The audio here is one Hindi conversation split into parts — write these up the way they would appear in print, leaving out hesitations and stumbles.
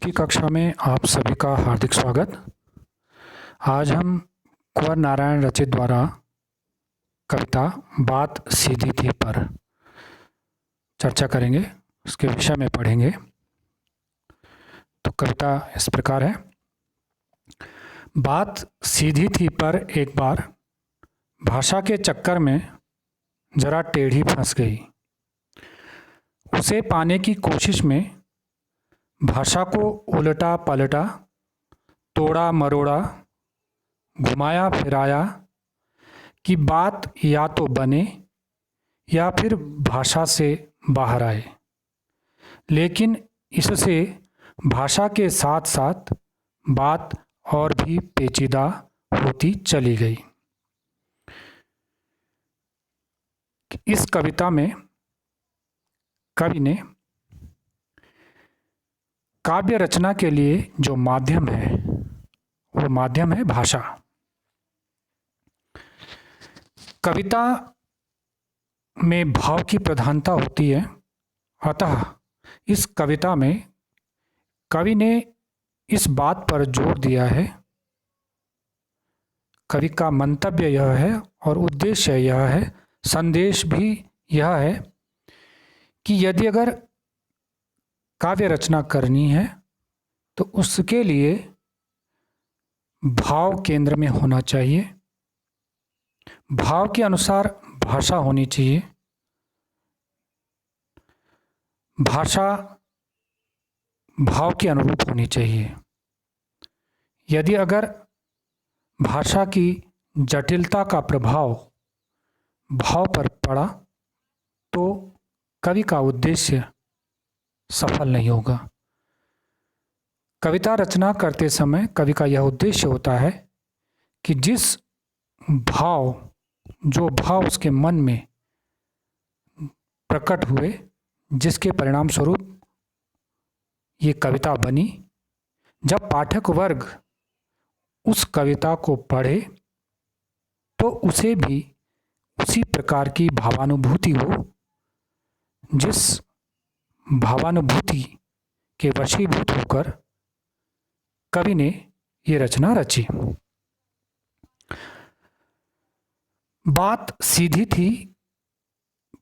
की कक्षा में आप सभी का हार्दिक स्वागत। आज हम कुंवर नारायण रचित द्वारा कविता बात सीधी थी पर चर्चा करेंगे, उसके विषय में पढ़ेंगे। तो कविता इस प्रकार है। बात सीधी थी पर एक बार भाषा के चक्कर में जरा टेढ़ी फंस गई। उसे पाने की कोशिश में भाषा को उलटा पलटा, तोड़ा मरोड़ा, घुमाया फिराया कि बात या तो बने या फिर भाषा से बाहर आए, लेकिन इससे भाषा के साथ साथ बात और भी पेचीदा होती चली गई। इस कविता में कवि ने काव्य रचना के लिए जो माध्यम है वो माध्यम है भाषा। कविता में भाव की प्रधानता होती है, अतः इस कविता में कवि ने इस बात पर जोर दिया है, कवि का मंतव्य यह है और उद्देश्य यह है, संदेश भी यह है कि यदि अगर काव्य रचना करनी है तो उसके लिए भाव केंद्र में होना चाहिए, भाव के अनुसार भाषा होनी चाहिए, भाषा भाव के अनुरूप होनी चाहिए। यदि अगर भाषा की जटिलता का प्रभाव भाव पर पड़ा तो कवि का उद्देश्य सफल नहीं होगा। कविता रचना करते समय कवि का यह उद्देश्य होता है कि जो भाव उसके मन में प्रकट हुए, जिसके परिणाम स्वरूप ये कविता बनी, जब पाठक वर्ग उस कविता को पढ़े तो उसे भी उसी प्रकार की भावानुभूति हो जिस भावानुभूति के वशीभूत होकर कवि ने ये रचना रची। बात सीधी थी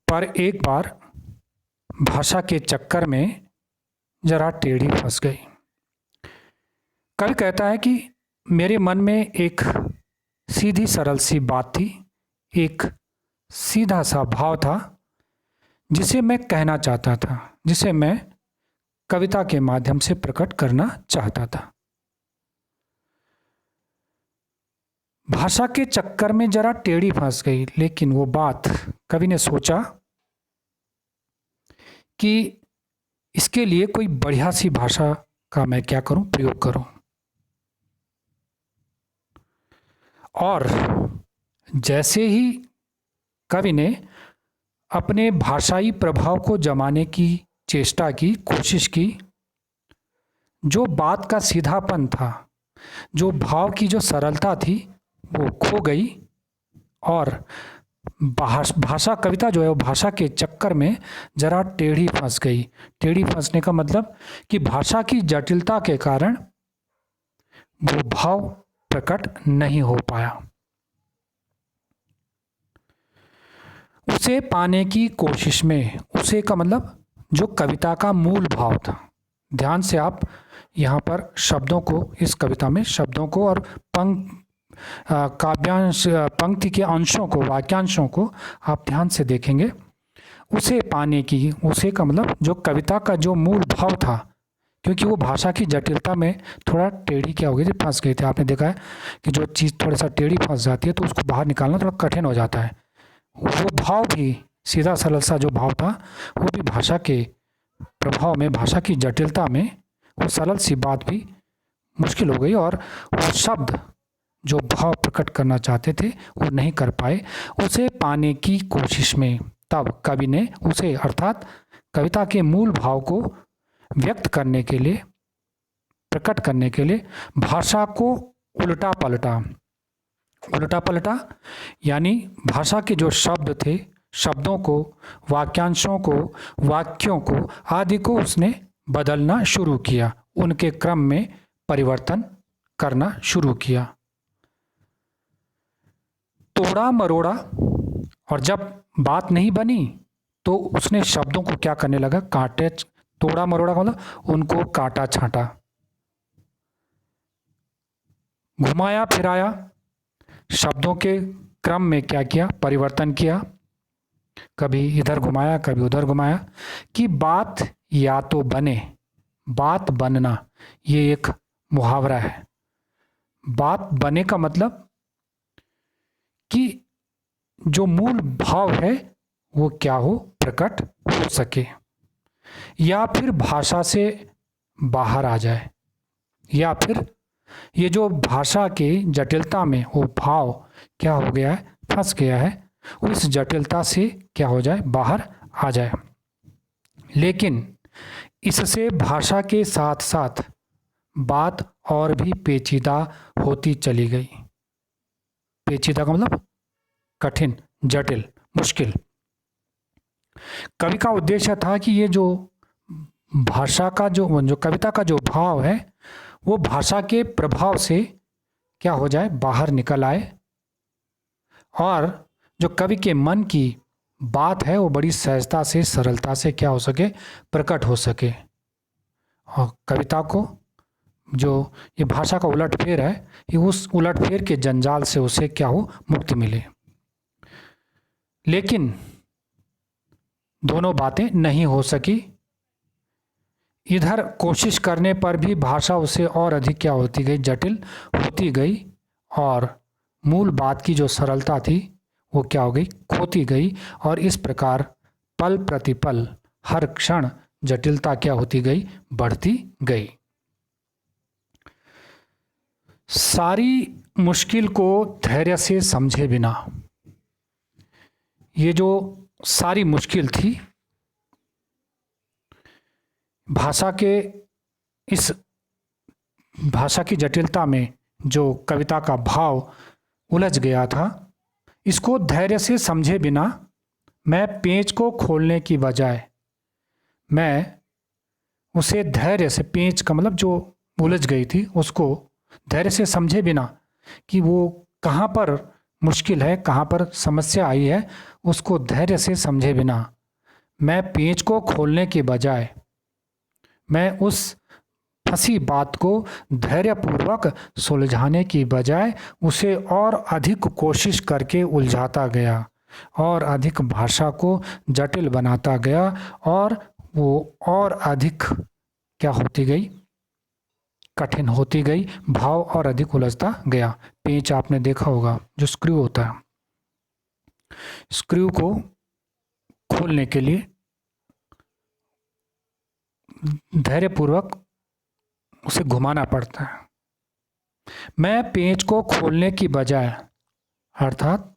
पर एक बार भाषा के चक्कर में जरा टेढ़ी फंस गई। कवि कहता है कि मेरे मन में एक सीधी सरल सी बात थी, एक सीधा सा भाव था जिसे मैं कहना चाहता था, जिसे मैं कविता के माध्यम से प्रकट करना चाहता था। भाषा के चक्कर में जरा टेढ़ी फंस गई, लेकिन वो बात कवि ने सोचा कि इसके लिए कोई बढ़िया सी भाषा का मैं क्या करूं, प्रयोग करूं। और जैसे ही कवि ने अपने भाषाई प्रभाव को जमाने की चेष्टा की, कोशिश की, जो बात का सीधापन था, जो भाव की जो सरलता थी वो खो गई और भाषा कविता जो है वो भाषा के चक्कर में जरा टेढ़ी फंस गई। टेढ़ी फंसने का मतलब कि भाषा की जटिलता के कारण वो भाव प्रकट नहीं हो पाया। उसे पाने की कोशिश में, उसे का मतलब जो कविता का मूल भाव था। ध्यान से आप यहाँ पर शब्दों को, इस कविता में शब्दों को और काव्यांश पंक्ति के अंशों को, वाक्यांशों को आप ध्यान से देखेंगे। उसे पाने की, उसे का मतलब जो कविता का जो मूल भाव था, क्योंकि वो भाषा की जटिलता में थोड़ा टेढ़ी क्या हो गई थी, फंस गई थी। आपने देखा है कि जो चीज़ थोड़ा सा टेढ़ी फंस जाती है तो उसको बाहर निकालना थोड़ा कठिन हो जाता है। वो भाव भी, सीधा सरल सा जो भाव था, वो भी भाषा के प्रभाव में, भाषा की जटिलता में वो सरल सी बात भी मुश्किल हो गई और वो शब्द जो भाव प्रकट करना चाहते थे वो नहीं कर पाए। उसे पाने की कोशिश में तब कवि ने उसे, अर्थात कविता के मूल भाव को व्यक्त करने के लिए, प्रकट करने के लिए भाषा को उल्टा पलटा। उल्टा पलटा यानी भाषा के जो शब्द थे, शब्दों को, वाक्यांशों को, वाक्यों को आदि को उसने बदलना शुरू किया, उनके क्रम में परिवर्तन करना शुरू किया। तोड़ा मरोड़ा, और जब बात नहीं बनी तो उसने शब्दों को क्या करने लगा, काटे, तोड़ा मरोड़ा का मतलब उनको काटा छांटा। घुमाया फिराया, शब्दों के क्रम में क्या किया, परिवर्तन किया, कभी इधर घुमाया कभी उधर घुमाया, कि बात या तो बने। बात बनना ये एक मुहावरा है। बात बने का मतलब कि जो मूल भाव है वो क्या हो, प्रकट हो सके, या फिर भाषा से बाहर आ जाए, या फिर ये जो भाषा के जटिलता में वो भाव क्या हो गया है, फंस गया है, उस जटिलता से क्या हो जाए, बाहर आ जाए। लेकिन इससे भाषा के साथ साथ बात और भी पेचीदा होती चली गई। पेचीदा का मतलब कठिन, जटिल, मुश्किल। कवि का उद्देश्य था कि ये जो भाषा का जो कविता का जो भाव है वो भाषा के प्रभाव से क्या हो जाए, बाहर निकल आए, और जो कवि के मन की बात है वो बड़ी सहजता से, सरलता से क्या हो सके, प्रकट हो सके। और कविता को जो ये भाषा का उलटफेर है, ये उस उलटफेर के जंजाल से उसे क्या हो, मुक्ति मिले। लेकिन दोनों बातें नहीं हो सकी। इधर कोशिश करने पर भी भाषा उसे और अधिक क्या होती गई, जटिल होती गई, और मूल बात की जो सरलता थी वो क्या हो गई, खोती गई। और इस प्रकार पल प्रतिपल हर क्षण जटिलता क्या होती गई, बढ़ती गई। सारी मुश्किल को धैर्य से समझे बिना, ये जो सारी मुश्किल थी भाषा के, इस भाषा की जटिलता में जो कविता का भाव उलझ गया था, इसको धैर्य से समझे बिना मैं पेंच को खोलने की बजाय, मैं उसे धैर्य से, पेंच का मतलब जो उलझ गई थी उसको धैर्य से समझे बिना कि वो कहाँ पर मुश्किल है, कहाँ पर समस्या आई है, उसको धैर्य से समझे बिना मैं पेंच को खोलने के बजाय, मैं उस फंसी बात को धैर्यपूर्वक सुलझाने की बजाय उसे और अधिक कोशिश करके उलझाता गया, और अधिक भाषा को जटिल बनाता गया, और वो और अधिक क्या होती गई, कठिन होती गई, भाव और अधिक उलझता गया। पेंच आपने देखा होगा, जो स्क्रू होता है, स्क्रू को खोलने के लिए धैर्यपूर्वक उसे घुमाना पड़ता है। मैं पेंच को खोलने की बजाय, अर्थात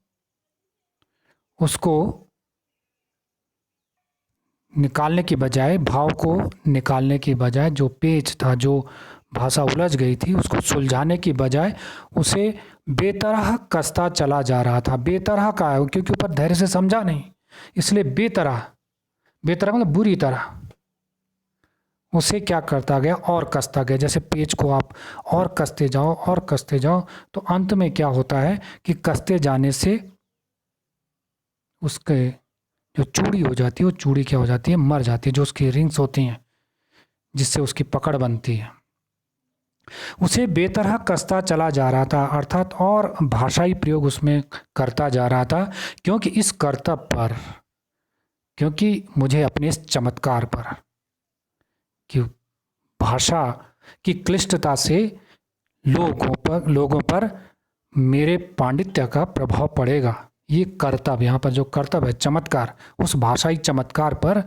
उसको निकालने की बजाय, भाव को निकालने की बजाय, जो पेंच था, जो भाषा उलझ गई थी उसको सुलझाने की बजाय उसे बेतरह कसता चला जा रहा था। बेतरह का है क्योंकि ऊपर धैर्य से समझा नहीं, इसलिए बेतरह, बेतरह मतलब बुरी तरह उसे क्या करता गया, और कसता गया। जैसे पेच को आप और कसते जाओ और कसते जाओ तो अंत में क्या होता है कि कसते जाने से उसके जो चूड़ी हो जाती है, वो चूड़ी क्या हो जाती है, मर जाती है। जो उसकी रिंग्स होती हैं जिससे उसकी पकड़ बनती है, उसे बेतरह कसता चला जा रहा था, अर्थात और भाषाई प्रयोग उसमें करता जा रहा था। क्योंकि इस कर्तव्य पर, क्योंकि मुझे अपने इस चमत्कार पर, कि भाषा की क्लिष्टता से लोगों पर मेरे पांडित्य का प्रभाव पड़ेगा। ये कर्तव्य, यहाँ पर जो कर्तव्य है, चमत्कार, उस भाषाई चमत्कार पर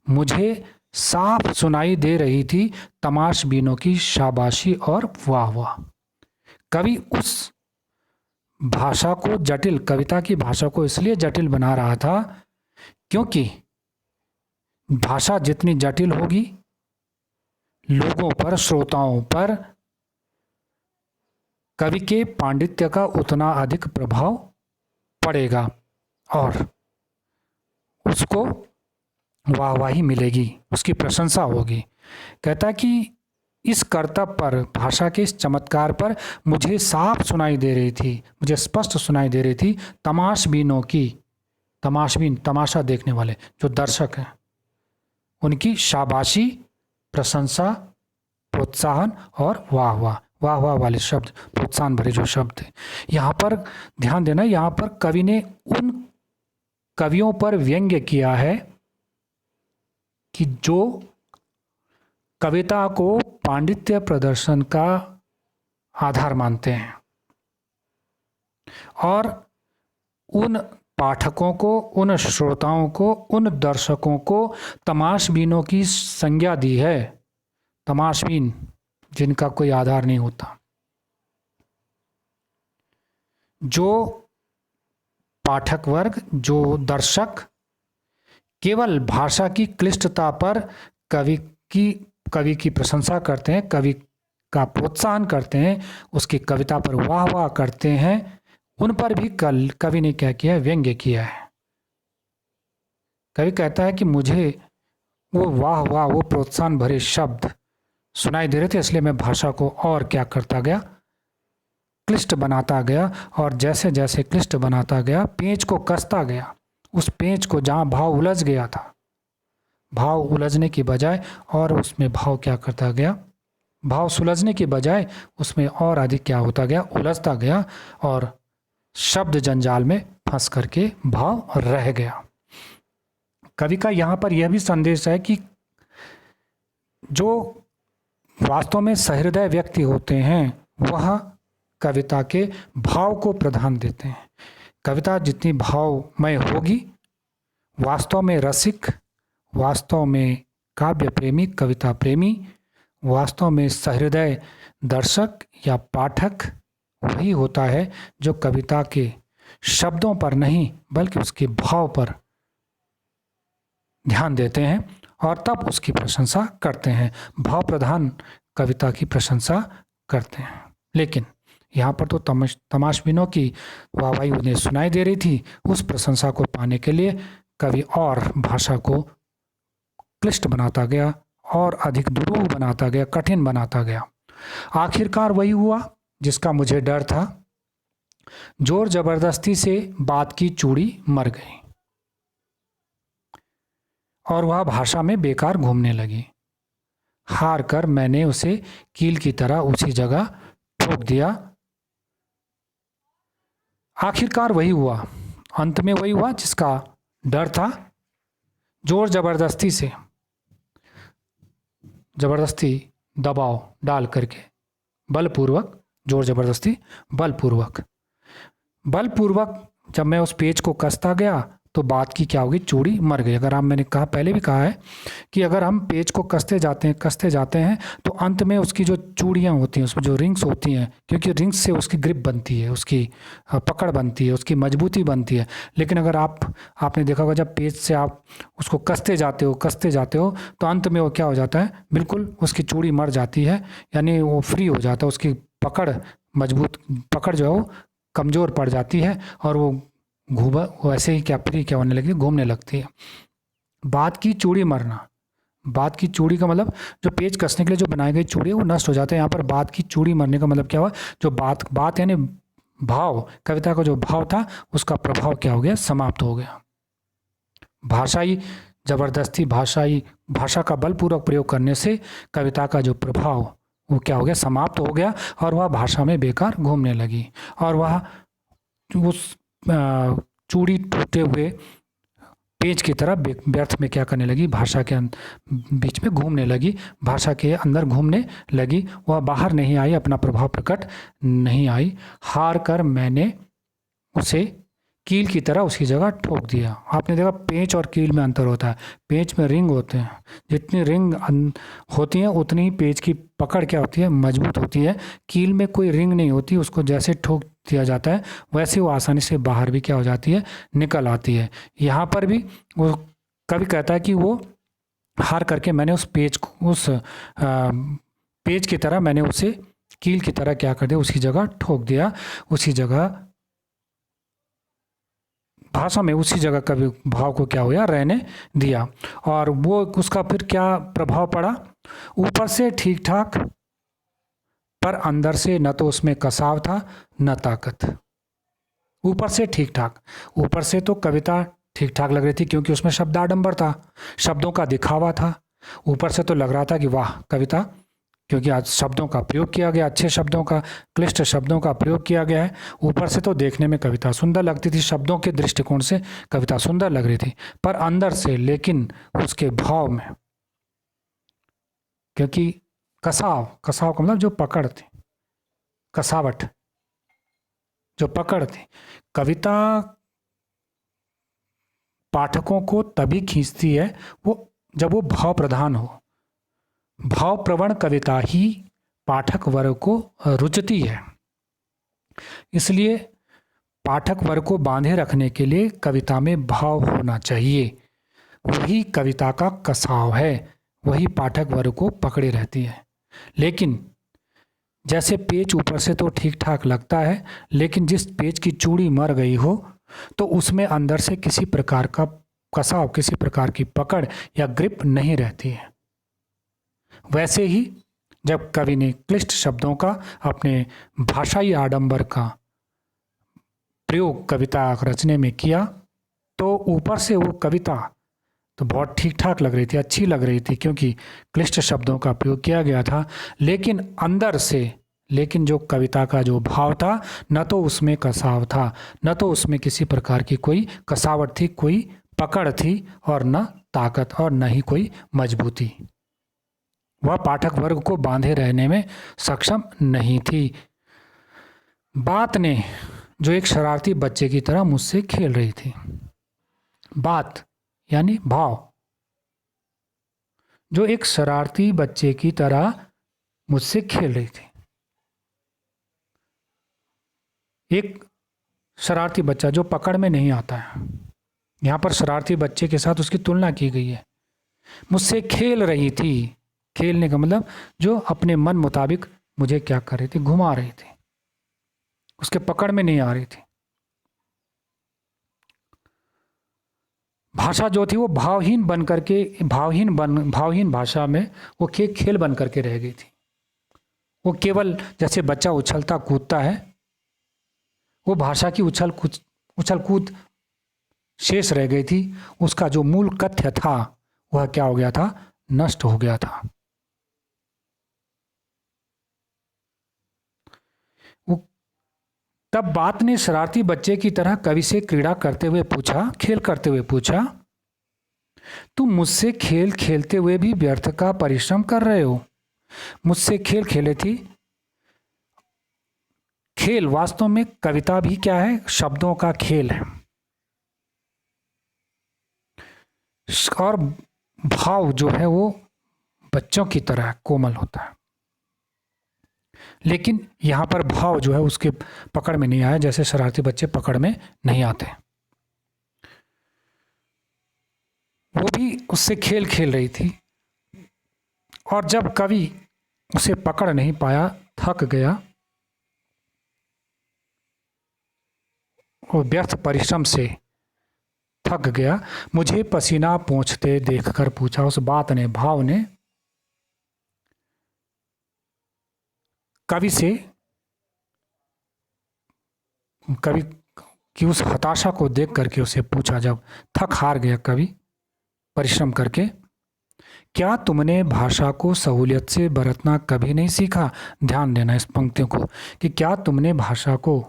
मुझे साफ सुनाई दे रही थी तमाशबीनों की शाबाशी और वाह वाह। कवि उस भाषा को जटिल, कविता की भाषा को इसलिए जटिल बना रहा था क्योंकि भाषा जितनी जटिल होगी, लोगों पर, श्रोताओं पर कवि के पांडित्य का उतना अधिक प्रभाव पड़ेगा और उसको वाहवाही मिलेगी, उसकी प्रशंसा होगी। कहता कि इस करतब पर, भाषा के इस चमत्कार पर मुझे साफ सुनाई दे रही थी, मुझे स्पष्ट सुनाई दे रही थी तमाशबीनों की, तमाशबीन तमाशा देखने वाले जो दर्शक हैं, उनकी शाबाशी, प्रशंसा, प्रोत्साहन और वाह वाह, वाह वाह वाले शब्द, प्रोत्साहन भरे जो शब्द थे। यहाँ पर ध्यान देना, यहाँ पर कवि ने उन कवियों पर व्यंग्य किया है कि जो कविता को पांडित्य प्रदर्शन का आधार मानते हैं और उन पाठकों को, उन श्रोताओं को, उन दर्शकों को तमाशबीनों की संज्ञा दी है। तमाशबीन जिनका कोई आधार नहीं होता, जो पाठक वर्ग, जो दर्शक केवल भाषा की क्लिष्टता पर कवि की प्रशंसा करते हैं, कवि का प्रोत्साहन करते हैं, उसकी कविता पर वाह वाह करते हैं, उन पर भी कवि ने क्या किया है? व्यंग्य किया है। कवि कहता है कि मुझे वो वाह वाह, वो प्रोत्साहन भरे शब्द सुनाई दे रहे थे, इसलिए मैं भाषा को और क्या करता गया? क्लिष्ट बनाता गया, और जैसे जैसे क्लिष्ट बनाता गया, पेंच को कसता गया। उस पेंच को जहाँ भाव उलझ गया था, भाव उलझने की बजाय और उसमें भाव क्या करता गया? भाव सुलझने की बजाय उसमें और अधिक क्या होता गया? उलझता गया, और शब्द जंजाल में फंस करके भाव रह गया। कवि का यहाँ पर यह भी संदेश है कि जो वास्तव में सहृदय व्यक्ति होते हैं वह कविता के भाव को प्राधान्य देते हैं। कविता जितनी भावमय होगी, वास्तव में रसिक, वास्तव में काव्य प्रेमी, कविता प्रेमी, वास्तव में सहृदय दर्शक या पाठक वही होता है जो कविता के शब्दों पर नहीं बल्कि उसके भाव पर ध्यान देते हैं और तब उसकी प्रशंसा करते हैं, भाव प्रधान कविता की प्रशंसा करते हैं। लेकिन यहाँ पर तो तमाशबीनों की वाहवाही उन्हें सुनाई दे रही थी। उस प्रशंसा को पाने के लिए कवि और भाषा को क्लिष्ट बनाता गया और अधिक दुरूह बनाता गया, कठिन बनाता गया। आखिरकार वही हुआ जिसका मुझे डर था। जोर जबरदस्ती से बात की चूड़ी मर गई और वह भाषा में बेकार घूमने लगी। हार कर मैंने उसे कील की तरह उसी जगह ठोक दिया। आखिरकार वही हुआ, अंत में वही हुआ जिसका डर था। जोर जबरदस्ती से, जबरदस्ती दबाव डाल करके, बलपूर्वक, जोर जबरदस्ती बलपूर्वक जब मैं उस पेज को कसता गया तो बात की क्या होगी? चूड़ी मर गई। अगर मैंने कहा, पहले भी कहा है कि अगर हम पेज को कसते जाते हैं तो अंत में उसकी जो चूड़ियाँ होती हैं, उसमें जो रिंग्स होती हैं, क्योंकि रिंग्स से उसकी ग्रिप बनती है, उसकी पकड़ बनती है, उसकी मजबूती बनती है। लेकिन अगर आपने देखा होगा, जब पेज से आप उसको कसते जाते हो तो अंत में वो क्या हो जाता है? बिल्कुल उसकी चूड़ी मर जाती है, यानी वो फ्री हो जाता है, उसकी पकड़ जो है वो कमज़ोर पड़ जाती है और वो वैसे ही क्या होने लगी? घूमने लगती है। बात की चूड़ी मरना, बात की चूड़ी का मतलब जो पेज कसने के लिए जो बनाई गई चूड़ी है वो नष्ट हो जाते हैं। यहाँ पर बात की चूड़ी मरने का मतलब क्या हुआ? जो बात यानी भाव, कविता का जो भाव था उसका प्रभाव क्या हो गया? समाप्त हो गया। भाषाई जबरदस्ती, भाषा का बलपूर्वक प्रयोग करने से कविता का जो प्रभाव वो क्या हो गया? समाप्त हो गया और वह भाषा में बेकार घूमने लगी और वह उस चूड़ी टूटे हुए पेज की तरह व्यर्थ में क्या करने लगी? भाषा के बीच में घूमने लगी, भाषा के अंदर घूमने लगी। वह बाहर नहीं आई, अपना प्रभाव प्रकट नहीं आई। हार कर मैंने उसे कील की तरह उसकी जगह ठोक दिया। आपने देखा पेंच और कील में अंतर होता है। पेंच में रिंग होते हैं, जितनी रिंग होती हैं उतनी ही पेज की पकड़ क्या होती है? मजबूत होती है। कील में कोई रिंग नहीं होती, उसको जैसे ठोक दिया जाता है वैसे वो आसानी से बाहर भी क्या हो जाती है? निकल आती है। यहाँ पर भी वो कवि कहता है कि वो हार करके मैंने उस पेज की तरह मैंने उसे कील की तरह क्या कर दिया? उसकी जगह ठोक दिया, उसी जगह भाषा में उसी जगह कवि भाव को क्या हुआ, रहने दिया। और वो उसका फिर क्या प्रभाव पड़ा, ऊपर से ठीक ठाक पर अंदर से न तो उसमें कसाव था न ताकत। ऊपर से ठीक ठाक, ऊपर से तो कविता ठीक ठाक लग रही थी क्योंकि उसमें शब्दाडंबर था, शब्दों का दिखावा था। ऊपर से तो लग रहा था कि वाह कविता, क्योंकि आज शब्दों का प्रयोग किया गया, अच्छे शब्दों का, क्लिष्ट शब्दों का प्रयोग किया गया है। ऊपर से तो देखने में कविता सुंदर लगती थी, शब्दों के दृष्टिकोण से कविता सुंदर लग रही थी, पर अंदर से लेकिन उसके भाव में, क्योंकि कसाव, कसाव का मतलब जो पकड़ थी, कसावट, जो पकड़ थी। कविता पाठकों को तभी खींचती है वो जब वो भाव प्रधान हो। भाव प्रवण कविता ही पाठक वर्ग को रुचती है। इसलिए पाठक वर्ग को बांधे रखने के लिए कविता में भाव होना चाहिए। वही कविता का कसाव है, वही पाठक वर्ग को पकड़े रहती है। लेकिन जैसे पेच ऊपर से तो ठीक ठाक लगता है, लेकिन जिस पेच की चूड़ी मर गई हो तो उसमें अंदर से किसी प्रकार का कसाव, किसी प्रकार की पकड़ या ग्रिप नहीं रहती है। वैसे ही जब कवि ने क्लिष्ट शब्दों का, अपने भाषाई आडंबर का प्रयोग कविता रचने में किया तो ऊपर से वो कविता तो बहुत ठीक ठाक लग रही थी, अच्छी लग रही थी क्योंकि क्लिष्ट शब्दों का प्रयोग किया गया था। लेकिन अंदर से, लेकिन जो कविता का जो भाव था, न तो उसमें कसाव था, न तो उसमें किसी प्रकार की कोई कसावट थी, कोई पकड़ थी, और न ताकत और न ही कोई मजबूती। वह पाठक वर्ग को बांधे रहने में सक्षम नहीं थी। बात ने जो एक शरारती बच्चे की तरह मुझसे खेल रही थी। बात यानी भाव, जो एक शरारती बच्चे की तरह मुझसे खेल रही थी। एक शरारती बच्चा जो पकड़ में नहीं आता है, यहाँ पर शरारती बच्चे के साथ उसकी तुलना की गई है। मुझसे खेल रही थी, खेलने का मतलब जो अपने मन मुताबिक मुझे क्या कर रही थी, घुमा रही थी, उसके पकड़ में नहीं आ रही थी। भाषा जो थी वो भावहीन बन करके, भावहीन भाषा में वो खेल बन करके रह गई थी। वो केवल जैसे बच्चा उछलता कूदता है, वो भाषा की उछल कूद शेष रह गई थी। उसका जो मूल कथ्य था वह क्या हो गया था, नष्ट हो गया था। तब बात ने शरारती बच्चे की तरह कवि से क्रीड़ा करते हुए पूछा, खेल करते हुए पूछा, तुम मुझसे खेल खेलते हुए भी व्यर्थ का परिश्रम कर रहे हो। मुझसे खेल खेले थी। खेल वास्तव में कविता भी क्या है, शब्दों का खेल है। और भाव जो है वो बच्चों की तरह कोमल होता है, लेकिन यहाँ पर भाव जो है उसके पकड़ में नहीं आया, जैसे शरारती बच्चे पकड़ में नहीं आते। वो भी उससे खेल खेल रही थी, और जब कवि उसे पकड़ नहीं पाया, थक गया, वो व्यर्थ परिश्रम से थक गया, मुझे पसीना पोंछते देखकर पूछा। उस बात ने, भाव ने कवि से, कवि की उस हताशा को देख करके उसे पूछा, जब थक हार गया कवि परिश्रम करके, क्या तुमने भाषा को सहूलियत से बरतना कभी नहीं सीखा। ध्यान देना इस पंक्तियों को, कि क्या तुमने भाषा को,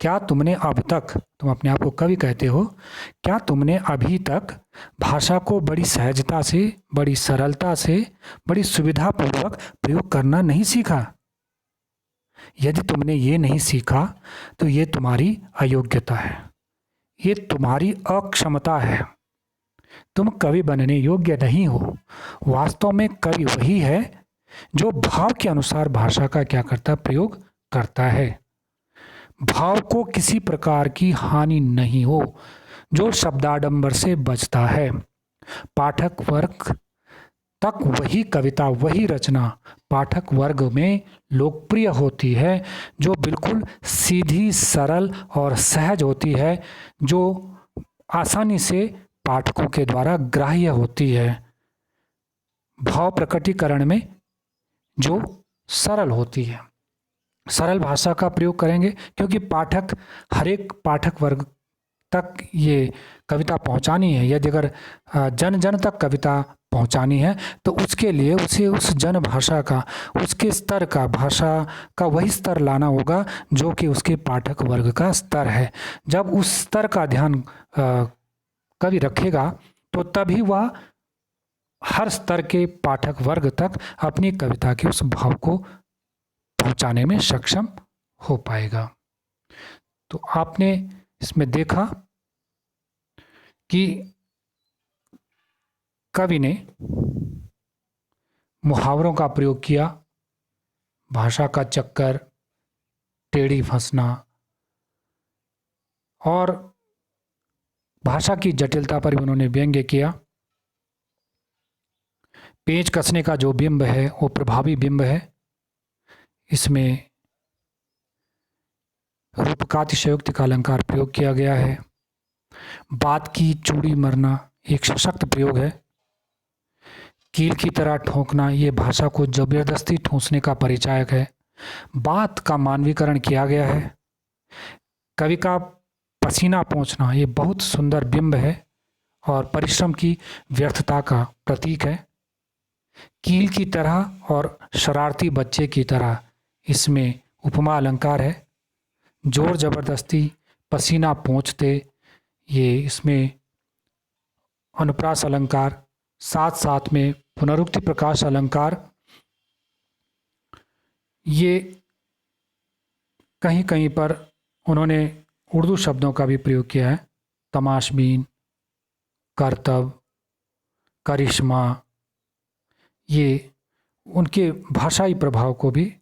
क्या तुमने अब तक, तुम अपने आप को कवि कहते हो, क्या तुमने अभी तक भाषा को बड़ी सहजता से, बड़ी सरलता से, बड़ी सुविधापूर्वक प्रयोग करना नहीं सीखा। यदि तुमने ये नहीं सीखा तो ये तुम्हारी अयोग्यता है, ये तुम्हारी अक्षमता है, तुम कवि बनने योग्य नहीं हो। वास्तव में कवि वही है जो भाव के अनुसार भाषा का क्या करता है, प्रयोग करता है। भाव को किसी प्रकार की हानि नहीं हो, जो शब्दाडंबर से बचता है। पाठक वर्ग तक वही कविता, वही रचना पाठक वर्ग में लोकप्रिय होती है, जो बिल्कुल सीधी, सरल और सहज होती है, जो आसानी से पाठकों के द्वारा ग्राह्य होती है, भाव प्रकटीकरण में जो सरल होती है। सरल भाषा का प्रयोग करेंगे क्योंकि हर एक पाठक वर्ग तक ये कविता पहुंचानी है। यदि अगर जन जन तक कविता पहुंचानी है तो उसके लिए उसे उस जन भाषा का, उसके स्तर का, भाषा का वही स्तर लाना होगा जो कि उसके पाठक वर्ग का स्तर है। जब उस स्तर का ध्यान कवि रखेगा तो तभी वह हर स्तर के पाठक वर्ग तक अपनी कविता के उस भाव को पहुंचाने में सक्षम हो पाएगा। तो आपने इसमें देखा कि कवि ने मुहावरों का प्रयोग किया, भाषा का चक्कर, टेढ़ी फंसना और भाषा की जटिलता पर भी उन्होंने व्यंग्य किया। पेंच कसने का जो बिंब है वो प्रभावी बिंब है। इसमें रूपकातिशयोक्ति का अलंकार प्रयोग किया गया है। बात की चूड़ी मरना एक सशक्त प्रयोग है। कील की तरह ठोंकना ये भाषा को जबरदस्ती ठूंसने का परिचायक है। बात का मानवीकरण किया गया है। कवि का पसीना पोंछना ये बहुत सुंदर बिंब है और परिश्रम की व्यर्थता का प्रतीक है। कील की तरह और शरारती बच्चे की तरह इसमें उपमा अलंकार है। जोर जबरदस्ती, पसीना पोंछते, ये इसमें अनुप्रास अलंकार, साथ साथ में पुनरुक्ति प्रकाश अलंकार, ये कहीं कहीं पर उन्होंने उर्दू शब्दों का भी प्रयोग किया है। तमाशबीन, करतब, करिश्मा, ये उनके भाषाई प्रभाव को भी,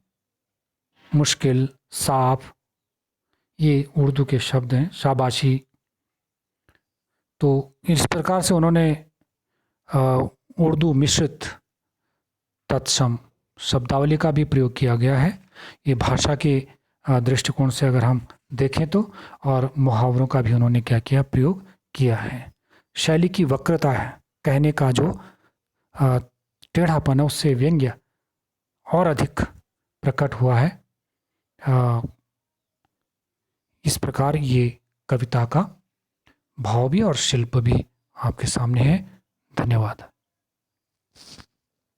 मुश्किल, साफ, ये उर्दू के शब्द हैं। शाबाशी। तो इस प्रकार से उन्होंने उर्दू मिश्रित तत्सम शब्दावली का भी प्रयोग किया गया है। ये भाषा के दृष्टिकोण से अगर हम देखें तो, और मुहावरों का भी उन्होंने क्या किया, प्रयोग किया है। शैली की वक्रता है, कहने का जो टेढ़ापन है उससे व्यंग्य और अधिक प्रकट हुआ है। इस प्रकार ये कविता का भाव भी और शिल्प भी आपके सामने है। धन्यवाद।